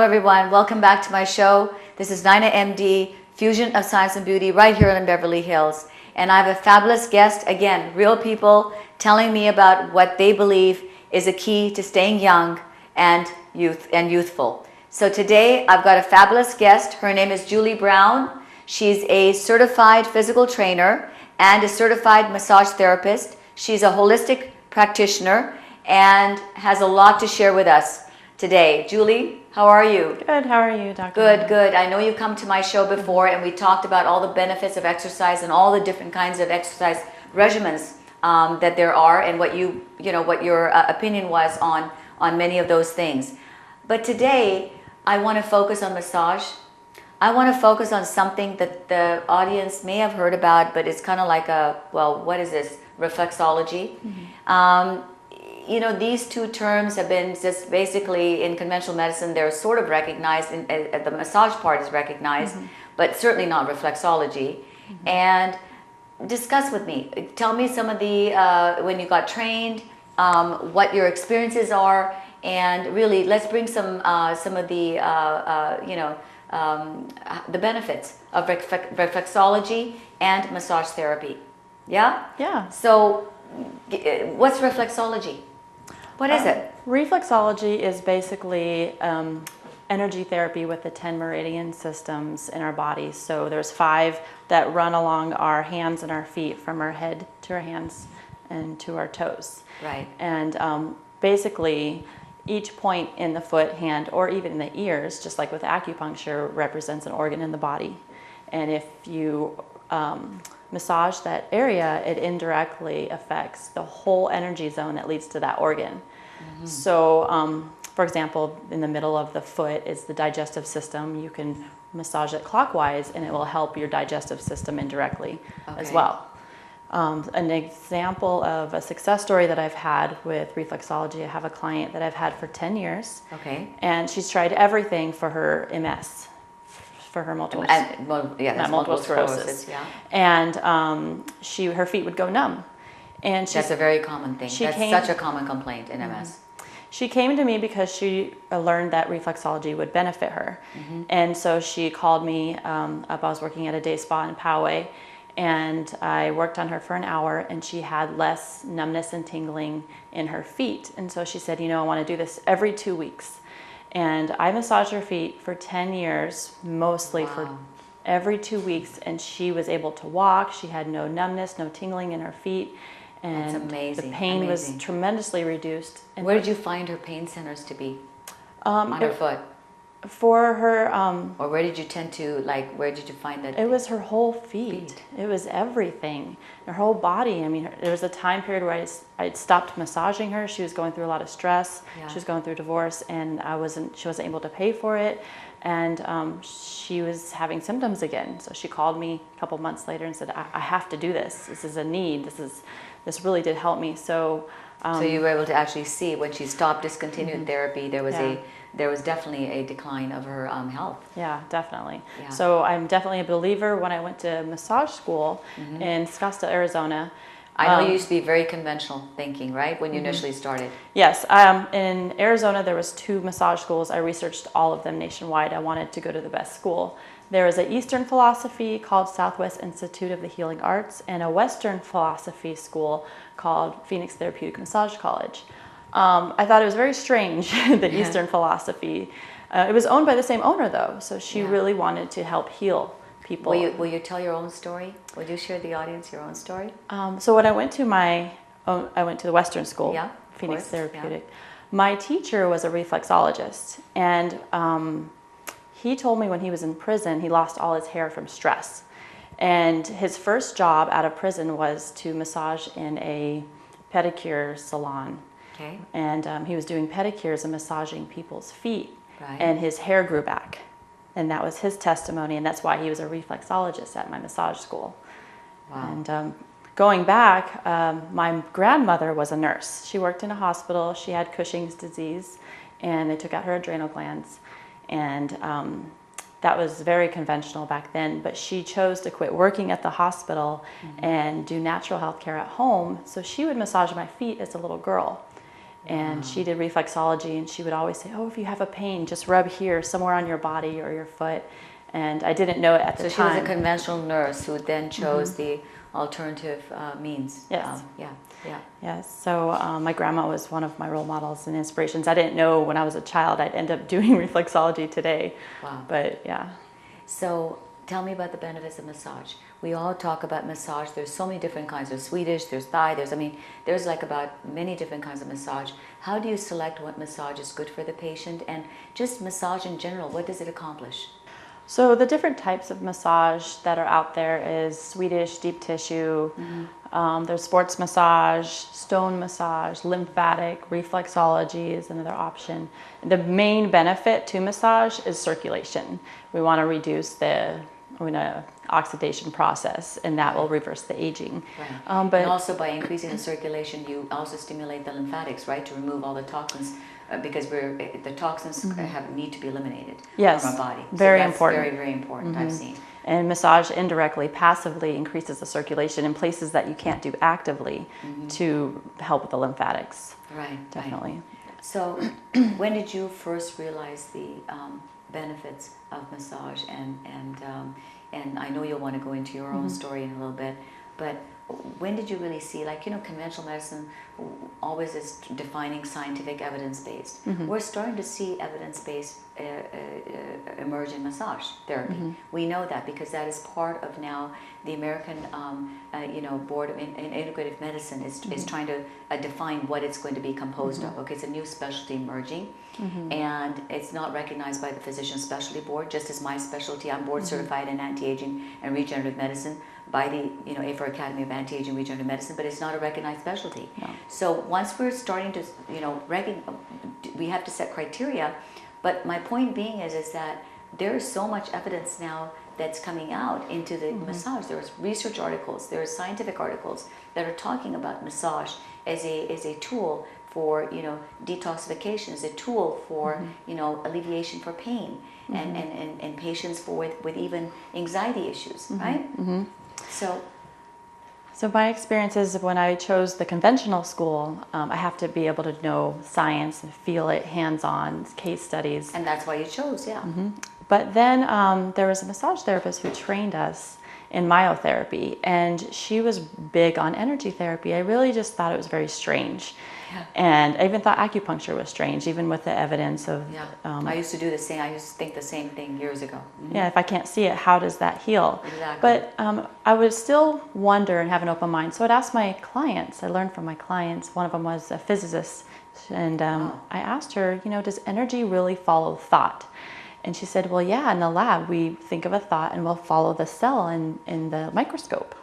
Hello everyone, welcome back to my show. This is NainaMD, Fusion of Science and Beauty, right here in Beverly Hills. And I have a fabulous guest, again, real people telling me about what they believe is a key to staying young and youthful. So today I've got a fabulous guest. Her name is Julie Brown. She's a certified physical trainer and a certified massage therapist. She's a holistic practitioner and has a lot to share with us today. Julie, how are you? Good. How are you, Dr. Good, good. I know you've come to my show before and we talked about all the benefits of exercise and all the different kinds of exercise regimens that there are, and what what your opinion was on many of those things. But today I want to focus on massage. I want to focus on something that the audience may have heard about, but it's kind of like what is this? Reflexology. Mm-hmm. These two terms have been just basically in conventional medicine, they're sort of recognized, the massage part is recognized, mm-hmm. but certainly not reflexology. Mm-hmm. And discuss with me, tell me some of the, when you got trained, what your experiences are, and really let's bring some of the, the benefits of reflexology and massage therapy. Yeah? Yeah. So what's reflexology? What is it? Reflexology is basically energy therapy with the 10 meridian systems in our body. So there's 5 that run along our hands and our feet, from our head to our hands and to our toes. Right. And basically each point in the foot, hand, or even in the ears, just like with acupuncture, represents an organ in the body. And if you massage that area, it indirectly affects the whole energy zone that leads to that organ. Mm-hmm. So, for example, in the middle of the foot is the digestive system. You can massage it clockwise and it will help your digestive system indirectly as well. An example of a success story that I've had with reflexology, I have a client that I've had for 10 years. Okay. And she's tried everything for her MS. For her multiple sclerosis. Yeah. And her feet would go numb. And that's a very common thing. That's such a common complaint in MS. She came to me because she learned that reflexology would benefit her. Mm-hmm. And so she called me up. I was working at a day spa in Poway, and I worked on her for an hour, and she had less numbness and tingling in her feet. And so she said, I want to do this every 2 weeks. And I massaged her feet for 10 years, mostly for every 2 weeks, and she was able to walk. She had no numbness, no tingling in her feet, and that's amazing. The pain was tremendously reduced. And where did you find her pain centers to be on her foot? For her... or where did you where did you find that? It was her whole feet. It was everything. Her whole body. I mean, there was a time period where I stopped massaging her. She was going through a lot of stress. Yeah. She was going through divorce, and she wasn't able to pay for it. And she was having symptoms again. So she called me a couple months later and said, I have to do this. This is a need. This really did help me. So you were able to actually see when she stopped, discontinued mm-hmm. therapy, there was definitely a decline of her health. Yeah, definitely. Yeah. So I'm definitely a believer. When I went to massage school mm-hmm. in Scottsdale, Arizona. I know you used to be very conventional thinking, right? When you mm-hmm. initially started. Yes. In Arizona, there was 2 massage schools. I researched all of them nationwide. I wanted to go to the best school. There was an Eastern philosophy called Southwest Institute of the Healing Arts, and a Western philosophy school called Phoenix Therapeutic Massage College. I thought it was very strange, the Eastern phosophy. It was owned by the same owner, though, so she really wanted to help heal people. Will you tell your own story? Would you share the audience your own story? So when I went to the Western school, Phoenix Therapeutic. Yeah. My teacher was a reflexologist, and he told me when he was in prison, he lost all his hair from stress. And his first job out of prison was to massage in a pedicure salon. Okay. And he was doing pedicures and massaging people's feet. Right. And his hair grew back. And that was his testimony, and that's why he was a reflexologist at my massage school. Wow. And going back, my grandmother was a nurse. She worked in a hospital. She had Cushing's disease, and they took out her adrenal glands. And that was very conventional back then, but she chose to quit working at the hospital mm-hmm. and do natural health care at home. So she would massage my feet as a little girl. And she did reflexology, and she would always say, oh, if you have a pain, just rub here, somewhere on your body or your foot. And I didn't know it at the time. So she was a conventional nurse who then chose the alternative means. Yes. Yeah. Yes. So my grandma was one of my role models and inspirations. I didn't know when I was a child I'd end up doing reflexology today. Wow. But yeah. So tell me about the benefits of massage. We all talk about massage. There's so many different kinds. There's Swedish, there's Thai, there's like about many different kinds of massage. How do you select what massage is good for the patient? And just massage in general, what does it accomplish? So the different types of massage that are out there is Swedish, deep tissue, there's sports massage, stone massage, lymphatic, reflexology is another option. The main benefit to massage is circulation. We want to reduce the oxidation process, and that will reverse the aging. Right. But also by increasing the circulation, you also stimulate the lymphatics, right, to remove all the toxins, because the toxins need to be eliminated from our body. Very important. Very, very important. I've seen. And massage indirectly, passively increases the circulation in places that you can't do actively to help with the lymphatics. Right. Definitely. Right. So, when did you first realize the benefits of massage? And I know you'll want to go into your own story in a little bit, but when did you really see, conventional medicine always is defining scientific evidence-based. We're starting to see evidence-based emerge in massage therapy. We know that because that is part of now the American Board of Integrative Medicine is trying to define what it's going to be composed of. Okay, it's a new specialty emerging, and it's not recognized by the Physician Specialty Board, just as my specialty. I'm board certified in anti-aging and regenerative medicine by the AFR Academy of Anti-Aging and Regenerative Medicine, but it's not a recognized specialty. No. So once we're starting to, we have to set criteria. But my point being is that there is so much evidence now that's coming out into the massage. There's research articles, there's scientific articles that are talking about massage as a tool for detoxification, as a tool for alleviation for pain and patients with even anxiety issues, right? So my experience is when I chose the conventional school, I have to be able to know science and feel it hands-on, case studies. And that's why you chose, yeah. But then there was a massage therapist who trained us in myotherapy, and she was big on energy therapy. I really just thought it was very strange. Yeah. And I even thought acupuncture was strange, even with the evidence of... Yeah. I used to do the same. I used to think the same thing years ago. Yeah, if I can't see it, how does that heal? Exactly. But I would still wonder and have an open mind. So I'd ask my clients. I learned from my clients. One of them was a physicist. And I asked her, does energy really follow thought? And she said, well, yeah, in the lab, we think of a thought and we'll follow the cell in the microscope.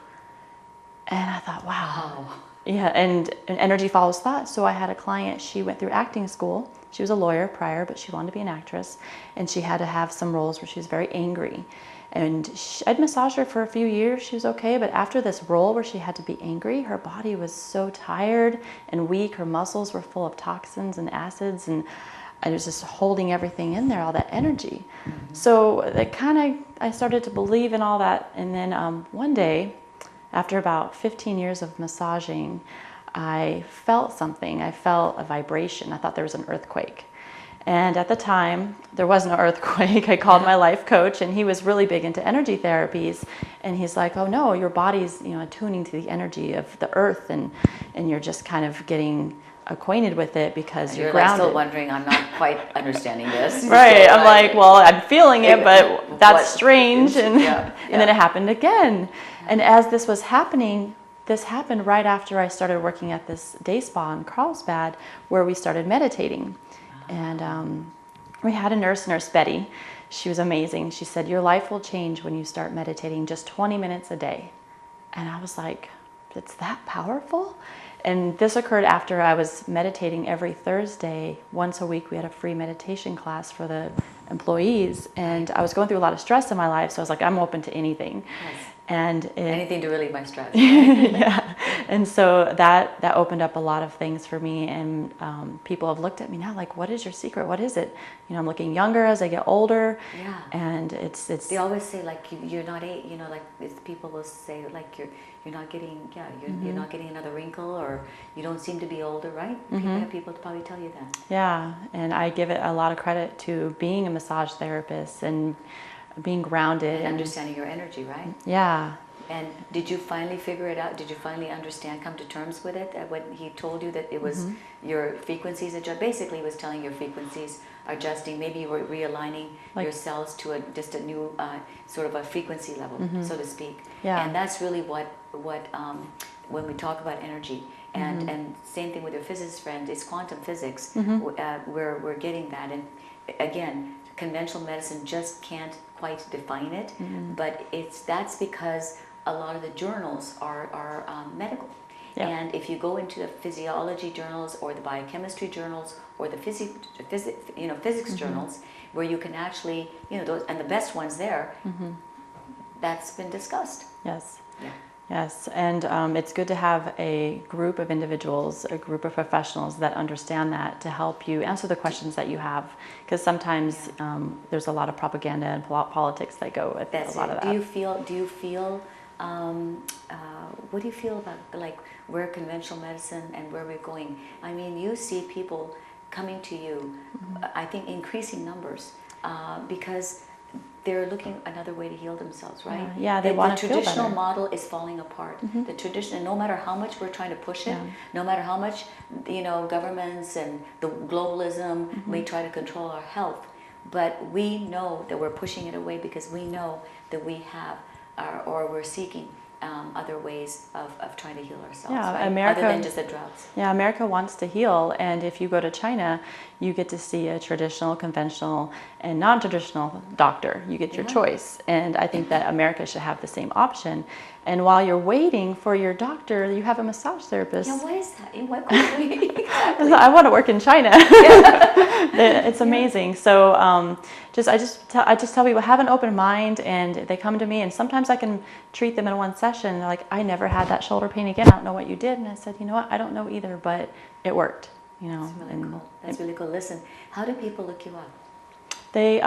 And I thought, wow. Yeah, and energy follows thought. So I had a client, she went through acting school. She was a lawyer prior, but she wanted to be an actress. And she had to have some roles where she was very angry. And I'd massage her for a few years. She was okay. But after this role where she had to be angry, her body was so tired and weak. Her muscles were full of toxins and acids. And I was just holding everything in there, all that energy. So I started to believe in all that. And then one day, after about 15 years of massaging, I felt something. I felt a vibration. I thought there was an earthquake. And at the time, there was no earthquake. I called my life coach, and he was really big into energy therapies. And he's like, oh no, your body's attuning to the energy of the earth, and you're just kind of getting acquainted with it because you're grounded. Still wondering, I'm not quite understing this. Right, I'm like, well, I'm feeling it, but that's strange. And then it happened again. And as this was happening, this happened right after I started working at this day spa in Carlsbad, where we started meditating. And we had a nurse Betty. She was amazing. She said, your life will change when you start meditating just 20 minutes a day. And I was like, it's that powerful? And this occurred after I was meditating every Thursday. Once a week, we had a free meditation class for the employees. And I was going through a lot of stress in my life, so I was like, I'm open to anything. Yes. And anything to relieve my stress. Yeah, and so that opened up a lot of things for me, and people have looked at me now like, what is your secret? What is it? You know, I'm looking younger as I get older. Yeah. And it's they always say like you're not like people will say like you're not getting you're not getting another wrinkle, or you don't seem to be older, right? People probably tell you that. Yeah, and I give it a lot of credit to being a massage therapist and being grounded and understanding your energy, right? Yeah. And did you finally figure it out? Did you finally understand, come to terms with it? When he told you that it was your frequencies adjust, basically he was telling your frequencies are adjusting. Maybe you were realigning your cells to just a new sort of a frequency level, so to speak. Yeah. And that's really what when we talk about energy, and same thing with your physicist friend, it's quantum physics. We're getting that, and again, conventional medicine just can't quite define it, but that's because a lot of the journals are medical. Yeah. And if you go into the physiology journals or the biochemistry journals or the physics journals, where you can actually, those, and the best ones there, that's been discussed. Yes. Yeah. Yes, and it's good to have a group of individuals, a group of professionals that understand that to help you answer the questions that you have, because sometimes there's a lot of propaganda and politics that go with a lot of that. Do you feel what do you feel about like where conventional medicine and where we're going? I mean, you see people coming to you, I think increasing numbers, because they're looking another way to heal themselves, right? Yeah, they want to feel better. The traditional model is falling apart. The tradition, and no matter how much we're trying to push it, no matter how much governments and the globalism may try to control our health, but we know that we're pushing it away because we know that we have, or we're seeking other ways of trying to heal ourselves, right? America, other than just the drugs. Yeah, America wants to heal, and if you go to China, you get to see a traditional, conventional, and non-traditional doctor. You get your choice, and I think that America should have the same option. And while you're waiting for your doctor, you have a massage therapist. Yeah, what is that? In what country? Exactly. I want to work in China. It's amazing. So I just tell people, have an open mind, and they come to me, and sometimes I can treat them in one session. They're like, I never had that shoulder pain again. I don't know what you did. And I said, you know what? I don't know either, but it worked. That's really cool. That's really cool. Listen, how do people look you up? They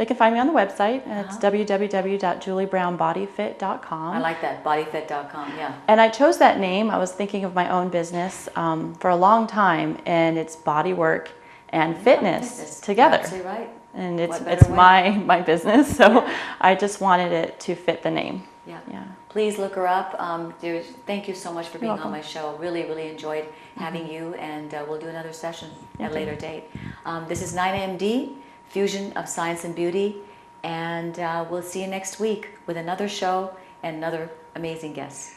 can find me on the website, and it's www.juliebrownbodyfit.com. I like that, bodyfit.com, yeah. And I chose that name. I was thinking of my own business for a long time, and it's body work and fitness together. Absolutely right. And it's my business, so I just wanted it to fit the name. Yeah. Please look her up. Thank you so much for being on my show. Really, really enjoyed having you, and we'll do another session at a later date. This is NainaMD, Fusion of Science and Beauty, and we'll see you next week with another show and another amazing guest.